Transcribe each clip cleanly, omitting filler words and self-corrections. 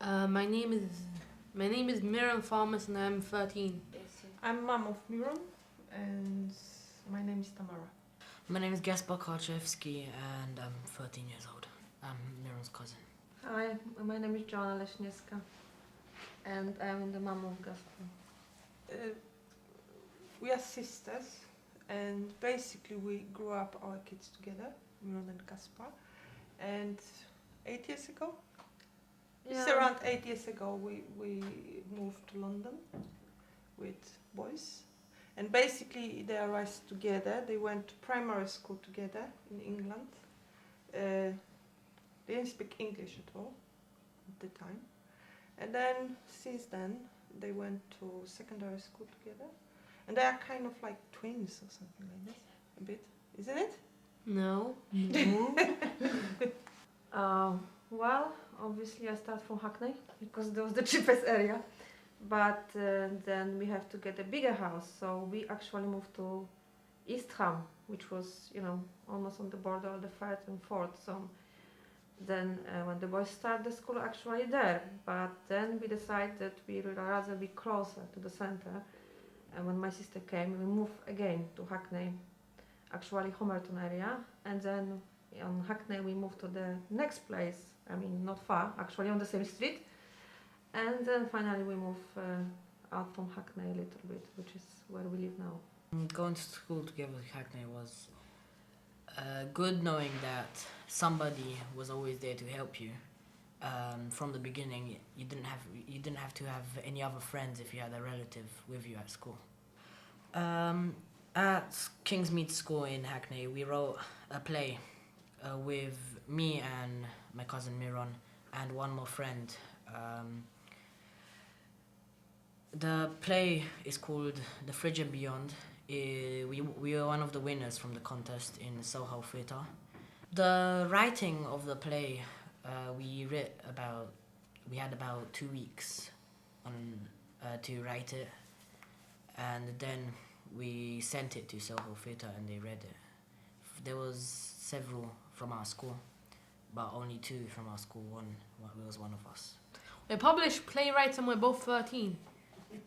My name is Miron Farmers and I'm 13. I'm mom of Miron, and my name is Tamara. My name is Gaspar Karczewski and I'm 13 years old. I'm Miron's cousin. Hi, my name is Joanna Leśniewska and I'm the mom of Gaspar. We are sisters, and basically we grew up our kids together, Miron and Gaspar. And 8 years ago, it's around 8 years ago, we moved to London with boys. And basically they arrived together. They went to primary school together in England. They didn't speak English at all at the time. And then since then they went to secondary school together. And they are kind of like twins or something like this, a bit, isn't it? No. Well, obviously I start from Hackney because that was the cheapest area. But then we have to get a bigger house, so we actually moved to East Ham, which was, almost on the border of the third and fourth. So then when the boys start the school actually there, but then we decided that we would rather be closer to the center. And when my sister came, we moved again to Hackney, actually Homerton area. And then on Hackney we moved to the next place, not far, actually on the same street. And then finally we moved out from Hackney a little bit, which is where we live now. Going to school together with Hackney was good, knowing that somebody was always there to help you. From the beginning, you didn't have to have any other friends if you had a relative with you at school. At Kingsmead School in Hackney, we wrote a play with me and my cousin Miron and one more friend. The play is called The Fridge and Beyond. We were one of the winners from the contest in Soho Theatre. The writing of the play, we had about 2 weeks to write it, and then we sent it to Soho Theatre and they read it. There was several from our school, but only 2 from our school. One was one of us. We're published playwrights and we're both 13.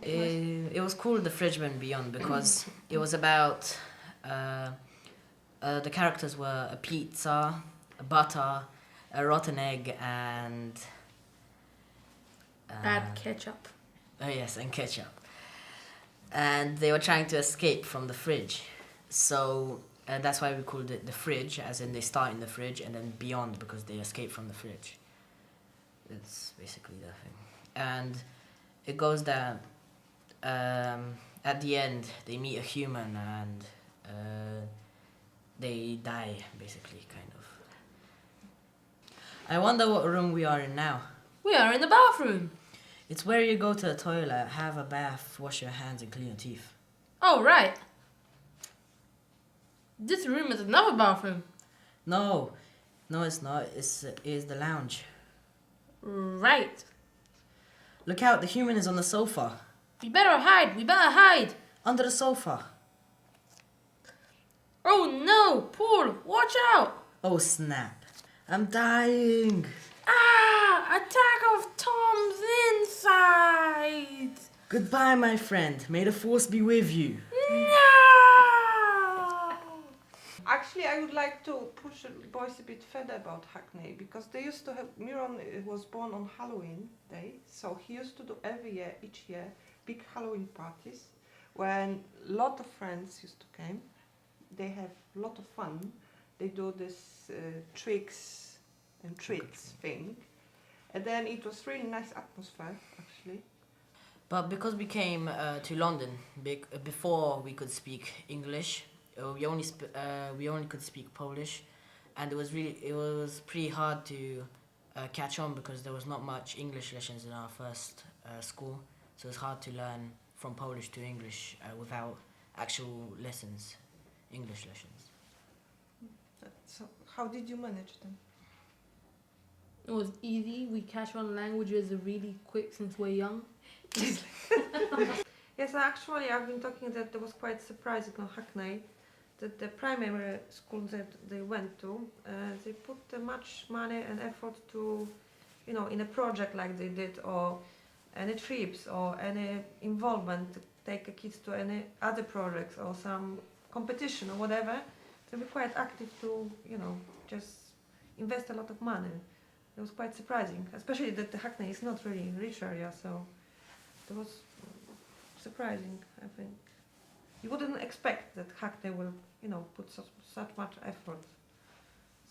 It was called The Fridge and Beyond because it was about the characters were a pizza, a butter, a rotten egg, and Bad ketchup. oh yes, and ketchup. And they were trying to escape from the fridge, so that's why we called it The Fridge, as in they start in the fridge, and then Beyond because they escape from the fridge. That's basically the thing. And it goes that at the end they meet a human and they die, basically, kind of. I wonder what room we are in now. We are in the bathroom. It's where you go to the toilet, have a bath, wash your hands and clean your teeth. Oh, right. This room is another bathroom. No, it's not. It's the lounge. Right. Look out, the human is on the sofa. We better hide. Under the sofa. Oh no, Paul, watch out. Oh snap. I'm dying. Ah, attack of Tom's inside. Goodbye, my friend. May the force be with you. No. Actually, I would like to push the boys a bit further about Hackney, because they used to have, Miron was born on Halloween Day, so he used to do each year, big Halloween parties, when a lot of friends used to come. They have a lot of fun. They do this tricks and treats thing. And then it was really nice atmosphere, actually. But because we came to London before we could speak English, we only could speak Polish, and it was pretty hard to catch on because there was not much English lessons in our first school, so it's hard to learn from Polish to English without actual lessons, English lessons. So how did you manage them? It was easy. We catch on languages really quick since we're young. Yes, actually I've been talking that it was quite surprising on Hackney that the primary school that they went to, they put much money and effort to in a project like they did, or any trips or any involvement to take the kids to any other projects or some competition or whatever, they'll be quite active to, just invest a lot of money. It was quite surprising, especially that the Hackney is not really a rich area, so it was surprising, I think. You wouldn't expect that Hackney will, put such much effort.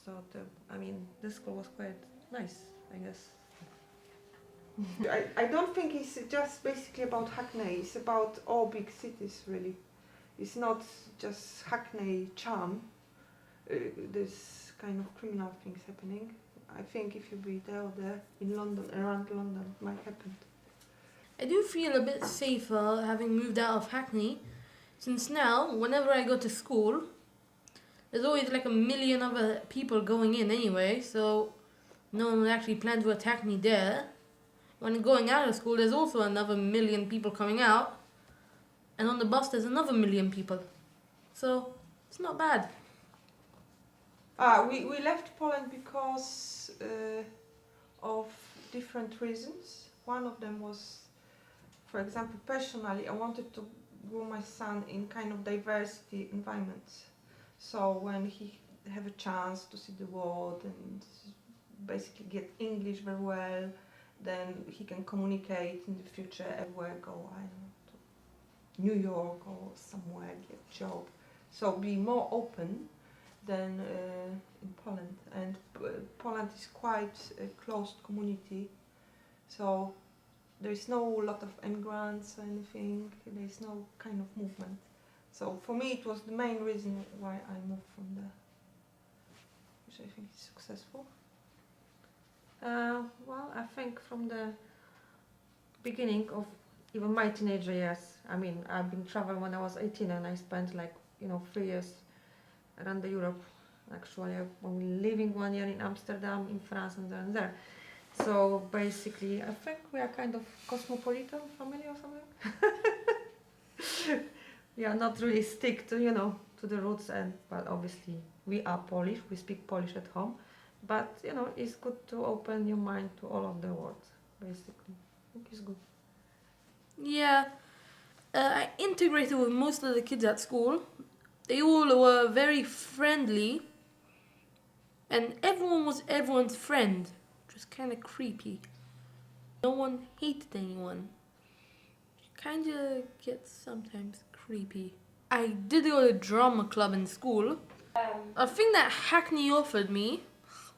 So, this school was quite nice, I guess. I don't think it's just basically about Hackney, it's about all big cities really. It's not just Hackney charm, there's kind of criminal things happening. I think if you be there or there in London, around London, it might happen. I do feel a bit safer having moved out of Hackney, since now, whenever I go to school, there's always like a million other people going in anyway, so no one would actually plan to attack me there. When going out of school, there's also another million people coming out, and on the bus there's another million people. So, it's not bad. We left Poland because of different reasons. One of them was, for example, personally, I wanted to grow my son in kind of diversity environments. So when he have a chance to see the world and basically get English very well, then he can communicate in the future everywhere, go, I don't know, to New York or somewhere, get a job. So be more open than in Poland. And Poland is quite a closed community, so there is no lot of immigrants or anything, there is no kind of movement. So for me it was the main reason why I moved from there, which I think is successful. Well, I think from the beginning of even my teenager years, I've been traveling when I was 18 and I spent 3 years around Europe. Actually, I'm living 1 year in Amsterdam, in France, and there. So basically, I think we are kind of cosmopolitan family or something. We are not really stick to, to the roots, but obviously we are Polish, we speak Polish at home. But, it's good to open your mind to all of the world, basically. I think it's good. Yeah, I integrated with most of the kids at school. They all were very friendly, and everyone was everyone's friend, which was kind of creepy. No one hated anyone. It kind of gets sometimes creepy. I did go to drama club in school. A thing that Hackney offered me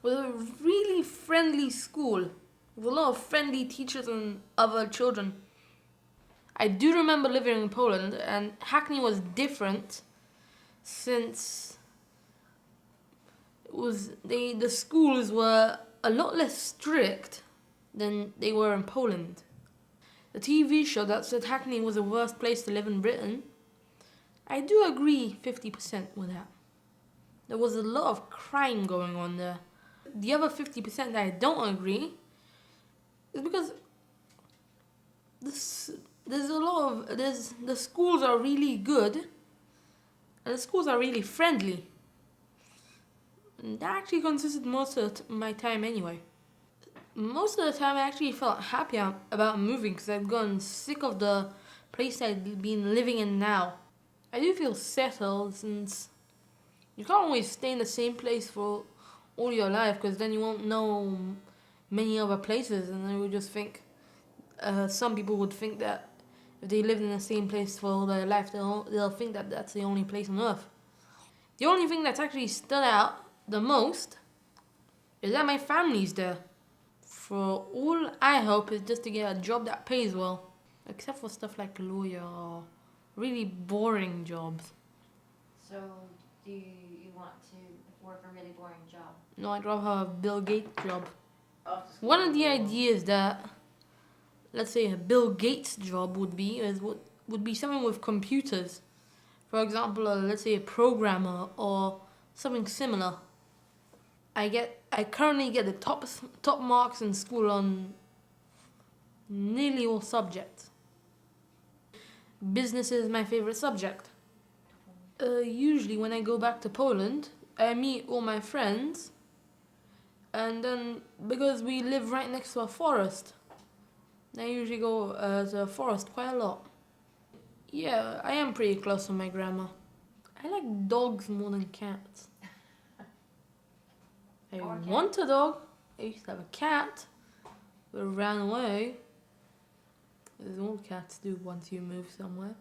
was a really friendly school with a lot of friendly teachers and other children. I do remember living in Poland, and Hackney was different since the schools were a lot less strict than they were in Poland. The TV show that said Hackney was the worst place to live in Britain, I do agree 50% with that. There was a lot of crime going on there. The other 50% that I don't agree is because the schools are really good and the schools are really friendly. And that actually consisted most of my time anyway. Most of the time I actually felt happy about moving because I'd gotten sick of the place I'd been living in now. I do feel settled since you can't always stay in the same place for all your life because then you won't know many other places, and they would just think, some people would think that if they lived in the same place for all their life, they'll think that that's the only place on earth. The only thing that's actually stood out the most is that my family's there. For all I hope is just to get a job that pays well, except for stuff like lawyer or really boring jobs. So, do you want to work a really boring job? No, I'd rather have a Bill Gates job. After school One of the or- ideas that, let's say, a Bill Gates job would be something with computers. For example, let's say a programmer or something similar. I currently get the top marks in school on nearly all subjects. Business is my favorite subject. Usually when I go back to Poland, I meet all my friends And then, because we live right next to a forest, I usually go to the forest quite a lot. Yeah, I am pretty close to my grandma. I like dogs more than cats. I Or cat. want a dog. I used to have a cat, but it ran away. As all cats do once you move somewhere.